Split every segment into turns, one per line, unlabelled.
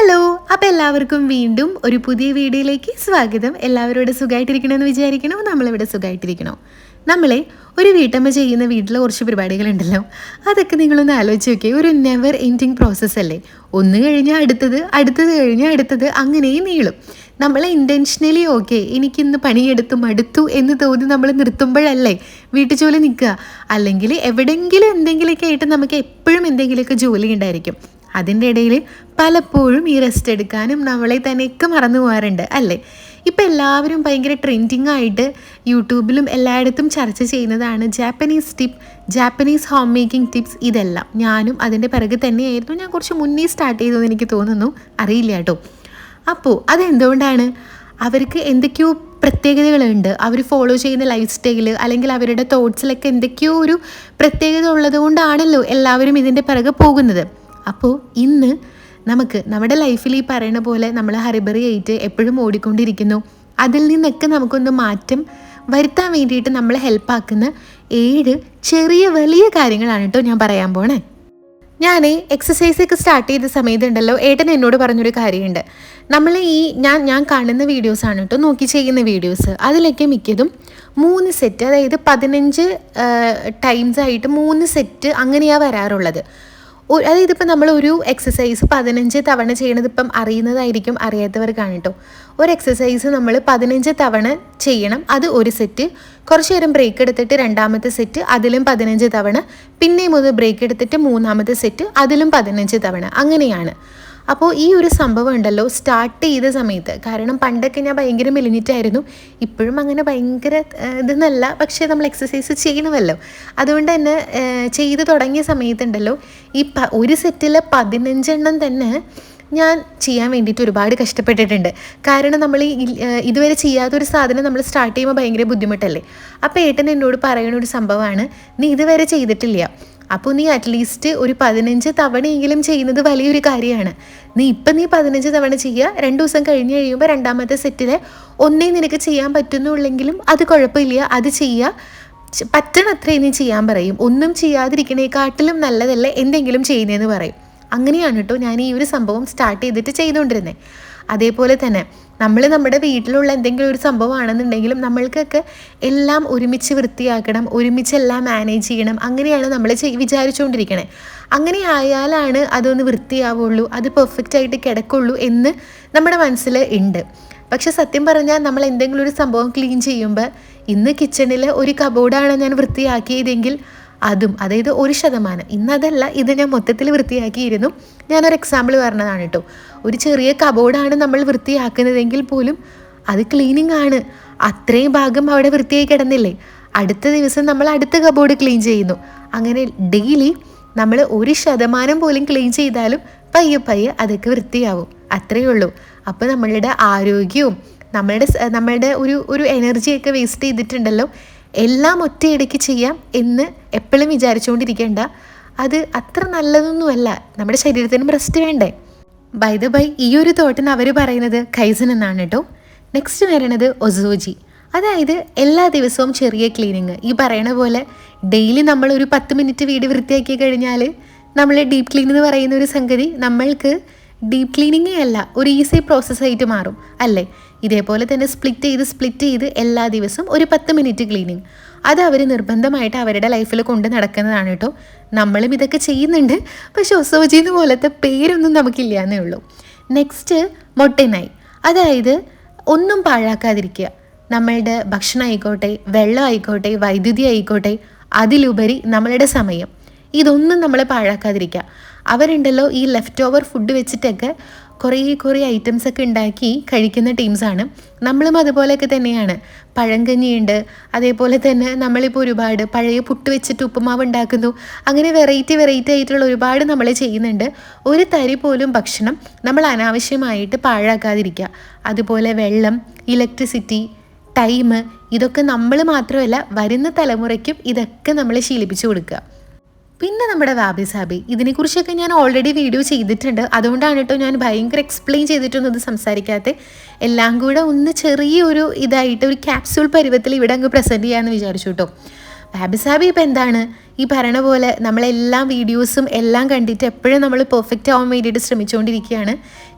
Hello, അപ്പോൾ എല്ലാവർക്കും വീണ്ടും ഒരു പുതിയ വീഡിയോയിലേക്ക് സ്വാഗതം. എല്ലാവരും ഇവിടെ സുഖമായിട്ടിരിക്കണമെന്ന് വിചാരിക്കണോ? നമ്മളിവിടെ സുഖമായിട്ടിരിക്കണോ? നമ്മളെ ഒരു വീട്ടമ്മ ചെയ്യുന്ന വീട്ടിലെ കുറച്ച് പരിപാടികളുണ്ടല്ലോ, അതൊക്കെ നിങ്ങളൊന്ന് ആലോചിച്ച് നോക്കിയേ. ഒരു നെവർ എൻഡിങ് പ്രോസസ്സ് അല്ലേ? ഒന്ന് കഴിഞ്ഞാൽ അടുത്തത്, അടുത്തത് കഴിഞ്ഞാൽ അടുത്തത്, അങ്ങനെയും നീളും. നമ്മളെ ഇൻറ്റൻഷനലി ഓക്കെ എനിക്കിന്ന് പണിയെടുത്ത് മടുത്തു എന്ന് തോന്നി നമ്മൾ നിർത്തുമ്പോഴല്ലേ വീട്ടു ജോലി നിൽക്കുക. അല്ലെങ്കിൽ എവിടെയെങ്കിലും എന്തെങ്കിലുമൊക്കെ ആയിട്ട് നമുക്ക് എപ്പോഴും എന്തെങ്കിലുമൊക്കെ ജോലി ഉണ്ടായിരിക്കും. അതിൻ്റെ ഇടയിൽ പലപ്പോഴും ഈ റെസ്റ്റ് എടുക്കാനും നമ്മളെ തന്നെയൊക്കെ മറന്നു പോകാറുണ്ട് അല്ലേ? ഇപ്പം എല്ലാവരും ഭയങ്കര ട്രെൻഡിങ് ആയിട്ട് യൂട്യൂബിലും എല്ലായിടത്തും ചർച്ച ചെയ്യുന്നതാണ് ജാപ്പനീസ് ഹോം മേക്കിംഗ് ടിപ്സ്. ഇതെല്ലാം ഞാനും അതിൻ്റെ പിറകെ തന്നെയായിരുന്നു. ഞാൻ കുറച്ച് മുന്നേ സ്റ്റാർട്ട് ചെയ്തതെന്ന് എനിക്ക് തോന്നുന്നു, അറിയില്ല കേട്ടോ. അപ്പോൾ അതെന്തുകൊണ്ടാണ്? അവർക്ക് എന്തൊക്കെയോ പ്രത്യേകതകളുണ്ട്. അവർ ഫോളോ ചെയ്യുന്ന ലൈഫ് സ്റ്റൈല് അല്ലെങ്കിൽ അവരുടെ തോട്ട്സിലൊക്കെ എന്തൊക്കെയോ ഒരു പ്രത്യേകത ഉള്ളത് കൊണ്ടാണല്ലോ എല്ലാവരും ഇതിൻ്റെ പിറകെ പോകുന്നത്. അപ്പോൾ ഇന്ന് നമുക്ക് നമ്മുടെ ലൈഫിൽ ഈ പറയുന്ന പോലെ നമ്മൾ ഹറിബറി ആയിട്ട് എപ്പോഴും ഓടിക്കൊണ്ടിരിക്കുന്നു. അതിൽ നിന്നൊക്കെ നമുക്കൊന്ന് മാറ്റം വരുത്താൻ വേണ്ടിയിട്ട് നമ്മളെ ഹെൽപ്പാക്കുന്ന 7 ചെറിയ വലിയ കാര്യങ്ങളാണ് കേട്ടോ ഞാൻ പറയാൻ പോണേ. ഞാൻ എക്സസൈസൊക്കെ സ്റ്റാർട്ട് ചെയ്ത സമയത്തുണ്ടല്ലോ, ഏട്ടൻ എന്നോട് പറഞ്ഞൊരു കാര്യമുണ്ട്. നമ്മൾ ഞാൻ കാണുന്ന വീഡിയോസാണ് കേട്ടോ, നോക്കി ചെയ്യുന്ന വീഡിയോസ്. അതിലൊക്കെ മിക്കതും 3 സെറ്റ്, അതായത് 15 ടൈംസ് ആയിട്ട് 3 സെറ്റ് അങ്ങനെയാണ് വരാറുള്ളത്. അതായത് ഇപ്പം നമ്മളൊരു എക്സസൈസ് 15 തവണ ചെയ്യണത് ഇപ്പം അറിയുന്നതായിരിക്കും, അറിയാത്തവർക്കാണ് കേട്ടോ. ഒരു എക്സസൈസ് നമ്മൾ 15 തവണ ചെയ്യണം, അത് ഒരു സെറ്റ്. കുറച്ച് നേരം ബ്രേക്ക് എടുത്തിട്ട് രണ്ടാമത്തെ സെറ്റ്, അതിലും 15 തവണ. പിന്നെയും ഒന്ന് ബ്രേക്ക് എടുത്തിട്ട് മൂന്നാമത്തെ സെറ്റ്, അതിലും 15 തവണ. അങ്ങനെയാണ്. അപ്പോൾ ഈ ഒരു സംഭവം ഉണ്ടല്ലോ സ്റ്റാർട്ട് ചെയ്ത സമയത്ത്, കാരണം പണ്ടൊക്കെ ഞാൻ ഭയങ്കര മെലിഞ്ഞിട്ടായിരുന്നു, ഇപ്പോഴും അങ്ങനെ ഭയങ്കര ഇതെന്നല്ല, പക്ഷേ നമ്മൾ എക്സസൈസ് ചെയ്യണമല്ലോ. അതുകൊണ്ട് തന്നെ ചെയ്ത് തുടങ്ങിയ സമയത്തുണ്ടല്ലോ ഈ ഒരു സെറ്റിൽ 15 എണ്ണം തന്നെ ഞാൻ ചെയ്യാൻ വേണ്ടിയിട്ട് ഒരുപാട് കഷ്ടപ്പെട്ടിട്ടുണ്ട്. കാരണം നമ്മൾ ഇതുവരെ ചെയ്യാത്തൊരു സാധനം നമ്മൾ സ്റ്റാർട്ട് ചെയ്യുമ്പോൾ ഭയങ്കര ബുദ്ധിമുട്ടല്ലേ. അപ്പോൾ ഏട്ടൻ എന്നോട് പറയുന്ന ഒരു സംഭവമാണ്, നീ ഇതുവരെ ചെയ്തിട്ടില്ല, അപ്പോൾ നീ അറ്റ്ലീസ്റ്റ് ഒരു 15 തവണയെങ്കിലും ചെയ്യുന്നത് വലിയൊരു കാര്യമാണ്. നീ 15 തവണ ചെയ്യുക, 2 ദിവസം കഴിഞ്ഞ് കഴിയുമ്പോൾ രണ്ടാമത്തെ സെറ്റിൽ ഒന്നേ നിനക്ക് ചെയ്യാൻ പറ്റുന്നുള്ളെങ്കിലും അത് കുഴപ്പമില്ല, അത് ചെയ്യുക, പറ്റണത്രയും നീ ചെയ്യാൻ പറയും. ഒന്നും ചെയ്യാതിരിക്കണേക്കാട്ടിലും നല്ലതല്ലേ എന്തെങ്കിലും ചെയ്യുന്നതെന്ന് പറയും. അങ്ങനെയാണ് കേട്ടോ ഞാൻ ഈ ഒരു സംഭവം സ്റ്റാർട്ട് ചെയ്തിട്ട് ചെയ്തുകൊണ്ടിരുന്നത്. അതേപോലെ തന്നെ നമ്മൾ നമ്മുടെ വീട്ടിലുള്ള എന്തെങ്കിലും ഒരു സംഭവമാണെന്നുണ്ടെങ്കിലും നമ്മൾക്കൊക്കെ എല്ലാം ഒരുമിച്ച് വൃത്തിയാക്കണം, ഒരുമിച്ചെല്ലാം മാനേജ് ചെയ്യണം, അങ്ങനെയാണ് നമ്മൾ വിചാരിച്ചുകൊണ്ടിരിക്കണേ. അങ്ങനെ ആയാലാണ് അതൊന്ന് വൃത്തിയാവുള്ളൂ, അത് പെർഫെക്റ്റ് ആയിട്ട് കിടക്കുള്ളൂ എന്ന് നമ്മുടെ മനസ്സിൽ ഉണ്ട്. പക്ഷെ സത്യം പറഞ്ഞാൽ നമ്മൾ എന്തെങ്കിലും ഒരു സംഭവം ക്ലീൻ ചെയ്യുമ്പോൾ, ഇന്ന് കിച്ചണിൽ ഒരു കബോർഡാണ് ഞാൻ വൃത്തിയാക്കിയതെങ്കിൽ അതും, അതായത് 1%, ഇന്നതല്ല, ഇത് ഞാൻ മൊത്തത്തിൽ വൃത്തിയാക്കിയിരുന്നു. ഞാനൊരു എക്സാമ്പിൾ പറഞ്ഞതാണ് കേട്ടോ. ഒരു ചെറിയ കബോർഡാണ് നമ്മൾ വൃത്തിയാക്കുന്നതെങ്കിൽ പോലും അത് ക്ലീനിങ് ആണ്. അത്രയും ഭാഗം അവിടെ വൃത്തിയായി കിടന്നില്ലേ, അടുത്ത ദിവസം നമ്മൾ അടുത്ത കബോർഡ് ക്ലീൻ ചെയ്യുന്നു. അങ്ങനെ ഡെയിലി നമ്മൾ 1% പോലും ക്ലീൻ ചെയ്താലും പയ്യെ അതൊക്കെ വൃത്തിയാവും. അത്രയേ ഉള്ളൂ. അപ്പോൾ നമ്മളുടെ ആരോഗ്യവും നമ്മളുടെ ഒരു എനർജിയൊക്കെ വേസ്റ്റ് ചെയ്തിട്ടുണ്ടല്ലോ, എല്ലാം ഒറ്റയിടയ്ക്ക് ചെയ്യാം എന്ന് എപ്പോഴും വിചാരിച്ചുകൊണ്ടിരിക്കേണ്ട. അത് അത്ര നല്ലതൊന്നുമല്ല, നമ്മുടെ ശരീരത്തിനും റെസ്റ്റ് വേണ്ടേ. ബൈ ദ ബൈ, ഈ ഒരു തോട്ടിന് അവർ പറയുന്നത് കൈസൻ എന്നാണ് കേട്ടോ. നെക്സ്റ്റ് വരുന്നത് ഒസോജി, അതായത് എല്ലാ ദിവസവും ചെറിയ ക്ലീനിങ്. ഈ പറയണ പോലെ ഡെയിലി നമ്മൾ ഒരു 10 മിനിറ്റ് വീട് വൃത്തിയാക്കി കഴിഞ്ഞാൽ നമ്മൾ ഡീപ്പ് ക്ലീൻ എന്ന് പറയുന്ന ഒരു സംഗതി നമ്മൾക്ക് ഡീപ്പ് ക്ലീനിങ്ങേ അല്ല, ഒരു ഈസി പ്രോസസ്സായിട്ട് മാറും അല്ലേ. ഇതേപോലെ തന്നെ സ്പ്ലിറ്റ് ചെയ്ത് എല്ലാ ദിവസവും ഒരു 10 മിനിറ്റ് ക്ലീനിങ്, അത് അവർ നിർബന്ധമായിട്ട് അവരുടെ ലൈഫിൽ കൊണ്ട് നടക്കുന്നതാണ് കേട്ടോ. നമ്മളും ഇതൊക്കെ ചെയ്യുന്നുണ്ട്, പക്ഷെ ഒസോജിന്ന് പോലത്തെ പേരൊന്നും നമുക്കില്ല എന്നേ ഉള്ളൂ. നെക്സ്റ്റ് മൊട്ടനായി, അതായത് ഒന്നും പാഴാക്കാതിരിക്കുക. നമ്മളുടെ ഭക്ഷണം ആയിക്കോട്ടെ, വെള്ളം ആയിക്കോട്ടെ, വൈദ്യുതി ആയിക്കോട്ടെ, അതിലുപരി നമ്മളുടെ സമയം, ഇതൊന്നും നമ്മൾ പാഴാക്കാതിരിക്കുക. അവരുണ്ടല്ലോ ഈ ലെഫ്റ്റ് ഓവർ ഫുഡ് വെച്ചിട്ടൊക്കെ കുറേ ഐറ്റംസൊക്കെ ഉണ്ടാക്കി കഴിക്കുന്ന ടീംസാണ്. നമ്മളും അതുപോലെയൊക്കെ തന്നെയാണ്. പഴങ്കഞ്ഞിയുണ്ട്, അതേപോലെ തന്നെ നമ്മളിപ്പോൾ ഒരുപാട് പഴയ പുട്ട് വെച്ചിട്ട് ഉപ്പുമാവ് ഉണ്ടാക്കുന്നു. അങ്ങനെ വെറൈറ്റി ആയിട്ടുള്ള ഒരുപാട് നമ്മൾ ചെയ്യുന്നുണ്ട്. ഒരു തരി പോലും ഭക്ഷണം നമ്മൾ അനാവശ്യമായിട്ട് പാഴാക്കാതിരിക്കുക. അതുപോലെ വെള്ളം, ഇലക്ട്രിസിറ്റി, ടൈം, ഇതൊക്കെ നമ്മൾ മാത്രമല്ല വരുന്ന തലമുറയ്ക്കും ഇതൊക്കെ നമ്മൾ ശീലിപ്പിച്ചു കൊടുക്കുക. പിന്നെ നമ്മുടെ വാബി സാബി, ഇതിനെക്കുറിച്ചൊക്കെ ഞാൻ ഓൾറെഡി വീഡിയോ ചെയ്തിട്ടുണ്ട്. അതുകൊണ്ടാണ് കേട്ടോ ഞാൻ ഭയങ്കര എക്സ്പ്ലെയിൻ ചെയ്തിട്ടൊന്നും ഇത് സംസാരിക്കാതെ, എല്ലാം കൂടെ ഒന്ന് ചെറിയൊരു ഇതായിട്ട് ഒരു ക്യാപ്സ്യൂൾ പരുവത്തിൽ ഇവിടെ അങ്ങ് പ്രസൻറ്റ് ചെയ്യാമെന്ന് വിചാരിച്ചു കേട്ടോ. ഹാബി ഇപ്പം എന്താണ് ഈ പറയണ പോലെ നമ്മളെല്ലാം വീഡിയോസും എല്ലാം കണ്ടിട്ട് എപ്പോഴും നമ്മൾ പെർഫെക്റ്റ് ആവാൻ വേണ്ടിയിട്ട് ശ്രമിച്ചുകൊണ്ടിരിക്കുകയാണ്.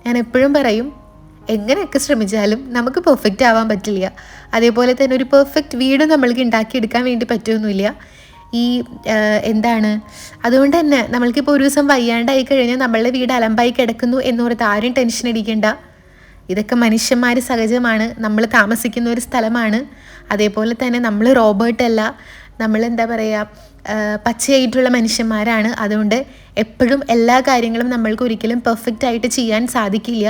ഞാൻ എപ്പോഴും പറയും, എങ്ങനെയൊക്കെ ശ്രമിച്ചാലും നമുക്ക് പെർഫെക്റ്റ് ആവാൻ പറ്റില്ല. അതേപോലെ തന്നെ ഒരു പെർഫെക്റ്റ് വീട് നമ്മൾക്ക് ഉണ്ടാക്കിയെടുക്കാൻ വേണ്ടി പറ്റുമൊന്നുമില്ല. ഈ എന്താണ് അതുകൊണ്ട് തന്നെ നമ്മൾക്കിപ്പോൾ ഒരു ദിവസം വയ്യാണ്ടായി കഴിഞ്ഞാൽ നമ്മളുടെ വീട് അലമ്പായി കിടക്കുന്നു എന്നോർത്ത് ആരും ടെൻഷൻ അടിക്കേണ്ട. ഇതൊക്കെ മനുഷ്യന്മാർ സഹജമാണ്. നമ്മൾ താമസിക്കുന്ന ഒരു സ്ഥലമാണ്. അതേപോലെ തന്നെ നമ്മൾ റോബോട്ടല്ല, നമ്മൾ എന്താ പറയുക, പച്ചയായിട്ടുള്ള മനുഷ്യന്മാരാണ്. അതുകൊണ്ട് എപ്പോഴും എല്ലാ കാര്യങ്ങളും നമ്മൾക്ക് ഒരിക്കലും പെർഫെക്റ്റ് ആയിട്ട് ചെയ്യാൻ സാധിക്കില്ല.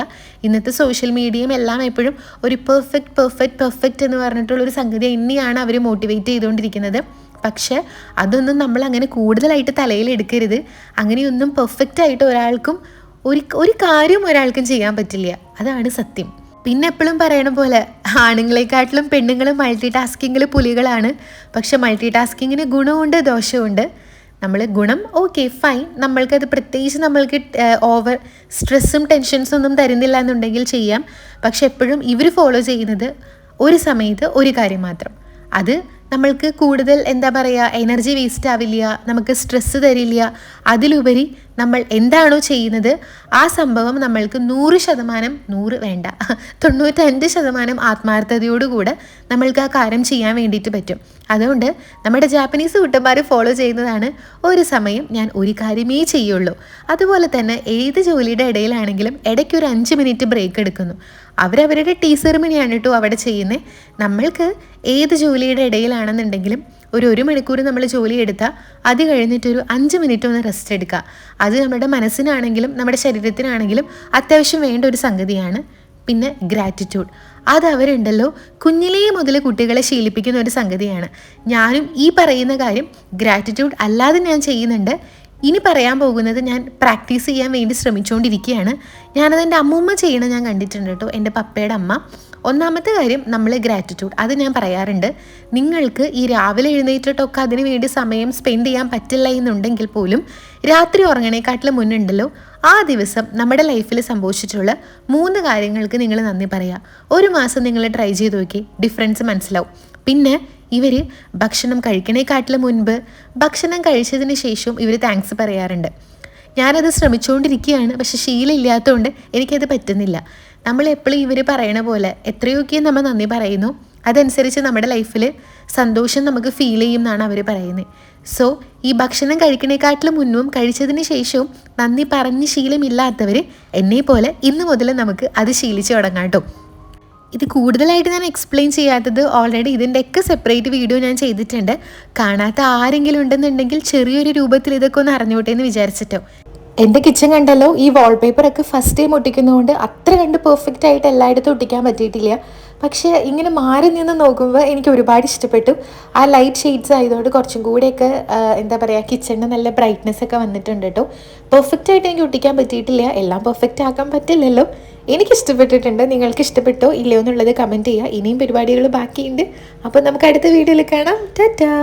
ഇന്നത്തെ സോഷ്യൽ മീഡിയയും എല്ലാം എപ്പോഴും ഒരു പെർഫെക്റ്റ് എന്ന് പറഞ്ഞിട്ടുള്ളൊരു സംഗതി തന്നെയാണ് അവർ മോട്ടിവേറ്റ് ചെയ്തുകൊണ്ടിരിക്കുന്നത്. പക്ഷെ അതൊന്നും നമ്മൾ അങ്ങനെ കൂടുതലായിട്ട് തലയിൽ എടുക്കരുത്. അങ്ങനെയൊന്നും പെർഫെക്റ്റ് ആയിട്ട് ഒരാൾക്കും ഒരു കാര്യം ഒരാൾക്കും ചെയ്യാൻ പറ്റില്ല. അതാണ് സത്യം. പിന്നെ എപ്പോഴും പറയണ പോലെ ആണുങ്ങളെക്കാട്ടിലും പെണ്ണുങ്ങൾ മൾട്ടി ടാസ്കിങ്ങിൽ പുലികളാണ്. പക്ഷെ മൾട്ടി ടാസ്കിങ്ങിന് ഗുണമുണ്ട് ദോഷമുണ്ട്. നമ്മൾ ഗുണം ഓക്കെ ഫൈൻ, നമ്മൾക്കത് പ്രത്യേകിച്ച് നമ്മൾക്ക് ഓവർ സ്ട്രെസ്സും ടെൻഷൻസും ഒന്നും തരുന്നില്ല എന്നുണ്ടെങ്കിൽ ചെയ്യാം. പക്ഷെ എപ്പോഴും ഇവർ ഫോളോ ചെയ്യുന്നത് ഒരു സമയത്ത് ഒരു കാര്യം മാത്രം. അത് നമ്മൾക്ക് കൂടുതൽ എന്താ പറയുക, എനർജി വേസ്റ്റ് ആവില്ല, നമുക്ക് സ്ട്രെസ്സ് തരില്ല. അതിലുപരി നമ്മൾ എന്താണോ ചെയ്യുന്നത് ആ സംഭവം നമ്മൾക്ക് 95% ആത്മാർത്ഥതയോടുകൂടെ നമ്മൾക്ക് ആ കാര്യം ചെയ്യാൻ വേണ്ടിയിട്ട് പറ്റും. അതുകൊണ്ട് നമ്മുടെ ജാപ്പനീസ് കുട്ടന്മാർ ഫോളോ ചെയ്യുന്നതാണ് ഒരു സമയം ഞാൻ ഒരു കാര്യമേ ചെയ്യുള്ളൂ. അതുപോലെ തന്നെ ഏത് ജോലിയുടെ ഇടയിലാണെങ്കിലും ഇടയ്ക്കൊരു 5 മിനിറ്റ് ബ്രേക്ക് എടുക്കുന്നു. അവരവരുടെ ടീ സെറിമണിയാണ് കേട്ടോ അവിടെ ചെയ്യുന്നത്. നമ്മൾക്ക് ഏത് ജോലിയുടെ ഇടയിലാണെന്നുണ്ടെങ്കിലും ഒരു മണിക്കൂർ നമ്മൾ ജോലി എടുത്താൽ അത് കഴിഞ്ഞിട്ടൊരു 5 മിനിറ്റ് ഒന്ന് റെസ്റ്റ് എടുക്കുക. അത് നമ്മുടെ മനസ്സിനാണെങ്കിലും നമ്മുടെ ശരീരത്തിനാണെങ്കിലും അത്യാവശ്യം വേണ്ട ഒരു സംഗതിയാണ്. പിന്നെ ഗ്രാറ്റിറ്റ്യൂഡ്, അത് അവരുണ്ടല്ലോ കുഞ്ഞിലേ മുതൽ കുട്ടികളെ ശീലിപ്പിക്കുന്ന ഒരു സംഗതിയാണ്. ഞാനും ഈ പറയുന്ന കാര്യം ഗ്രാറ്റിറ്റ്യൂഡ് അല്ലാതെ ഞാൻ ചെയ്യുന്നുണ്ട്. ഇനി പറയാൻ പോകുന്നത് ഞാൻ പ്രാക്ടീസ് ചെയ്യാൻ വേണ്ടി ശ്രമിച്ചുകൊണ്ടിരിക്കുകയാണ്. ഞാനതെൻ്റെ അമ്മൂമ്മ ചെയ്യണം ഞാൻ കണ്ടിട്ടുണ്ട് കേട്ടോ, എൻ്റെ പപ്പയുടെ അമ്മ. ഒന്നാമത്തെ കാര്യം നമ്മൾ ഗ്രാറ്റിറ്റ്യൂഡ്, അത് ഞാൻ പറയാറുണ്ട്. നിങ്ങൾക്ക് ഈ രാവിലെ എഴുന്നേറ്റിട്ടൊക്കെ അതിന് വേണ്ടി സമയം സ്പെൻഡ് ചെയ്യാൻ പറ്റില്ല എന്നുണ്ടെങ്കിൽ പോലും രാത്രി ഉറങ്ങണേക്കാട്ടിലും മുന്നുണ്ടല്ലോ ആ ദിവസം നമ്മുടെ ലൈഫിൽ സംഭവിച്ചിട്ടുള്ള 3 കാര്യങ്ങൾക്ക് നിങ്ങൾ നന്ദി പറയുക. ഒരു മാസം നിങ്ങൾ ട്രൈ ചെയ്ത് നോക്കി, ഡിഫറൻസ് മനസ്സിലാവും. പിന്നെ ഇവർ ഭക്ഷണം കഴിക്കണേക്കാട്ടിലും മുൻപ് ഭക്ഷണം കഴിച്ചതിന് ശേഷവും ഇവർ താങ്ക്സ് പറയാറുണ്ട്. ഞാനത് ശ്രമിച്ചുകൊണ്ടിരിക്കുകയാണ്, പക്ഷെ ശീലമില്ലാത്തതുകൊണ്ട് എനിക്കത് പറ്റുന്നില്ല. നമ്മൾ എപ്പോഴും ഇവർ പറയണ പോലെ എത്രയൊക്കെ നമ്മൾ നന്ദി പറയുന്നു അതനുസരിച്ച് നമ്മുടെ ലൈഫിൽ സന്തോഷം നമുക്ക് ഫീൽ ചെയ്യും എന്നാണ് അവർ പറയുന്നത്. സോ ഈ ഭക്ഷണം കഴിക്കണേക്കാട്ടിലും മുന്നും കഴിച്ചതിന് ശേഷവും നന്ദി പറഞ്ഞ് ശീലമില്ലാത്തവർ എന്നെ പോലെ ഇന്ന് മുതൽ നമുക്ക് അത് ശീലിച്ച് തുടങ്ങാം കേട്ടോ. ഇത് കൂടുതലായിട്ട് ഞാൻ എക്സ്പ്ലെയിൻ ചെയ്യാത്തത് ഓൾറെഡി ഇതിൻ്റെയൊക്കെ സെപ്പറേറ്റ് വീഡിയോ ഞാൻ ചെയ്തിട്ടുണ്ട്. കാണാത്ത ആരെങ്കിലും ഉണ്ടെന്നുണ്ടെങ്കിൽ ചെറിയൊരു രൂപത്തിൽ ഇതൊക്കെ ഒന്ന് അറിഞ്ഞോട്ടെ എന്ന് വിചാരിച്ചിട്ടോ. എൻ്റെ കിച്ചൺ കണ്ടല്ലോ, ഈ വാൾപേപ്പറൊക്കെ ഫസ്റ്റ് ടൈം ഒട്ടിക്കുന്നതുകൊണ്ട് അത്ര കണ്ട് പെർഫെക്റ്റ് ആയിട്ട് എല്ലായിടത്തും ഒട്ടിക്കാൻ പറ്റിയിട്ടില്ല. പക്ഷേ ഇങ്ങനെ മാറി നിന്ന് നോക്കുമ്പോൾ എനിക്ക് ഒരുപാട് ഇഷ്ടപ്പെട്ടു. ആ ലൈറ്റ് ഷെയ്ഡ്സ് ആയതുകൊണ്ട് കുറച്ചും കൂടെയൊക്കെ എന്താ പറയുക, കിച്ചണിന് നല്ല ബ്രൈറ്റ്നെസ് ഒക്കെ വന്നിട്ടുണ്ട് കേട്ടോ. പെർഫെക്റ്റ് ആയിട്ട് എനിക്ക് ഒട്ടിക്കാൻ പറ്റിയിട്ടില്ല, എല്ലാം പെർഫെക്റ്റ് ആക്കാൻ പറ്റില്ലല്ലോ. എനിക്കിഷ്ടപ്പെട്ടിട്ടുണ്ട്. നിങ്ങൾക്ക് ഇഷ്ടപ്പെട്ടോ ഇല്ലയോ എന്നുള്ളത് കമൻറ്റ് ചെയ്യുക. ഇനിയും പരിപാടികൾ ബാക്കിയുണ്ട്. അപ്പോൾ നമുക്ക് അടുത്ത വീഡിയോയിൽ കാണാം. ടാറ്റാ.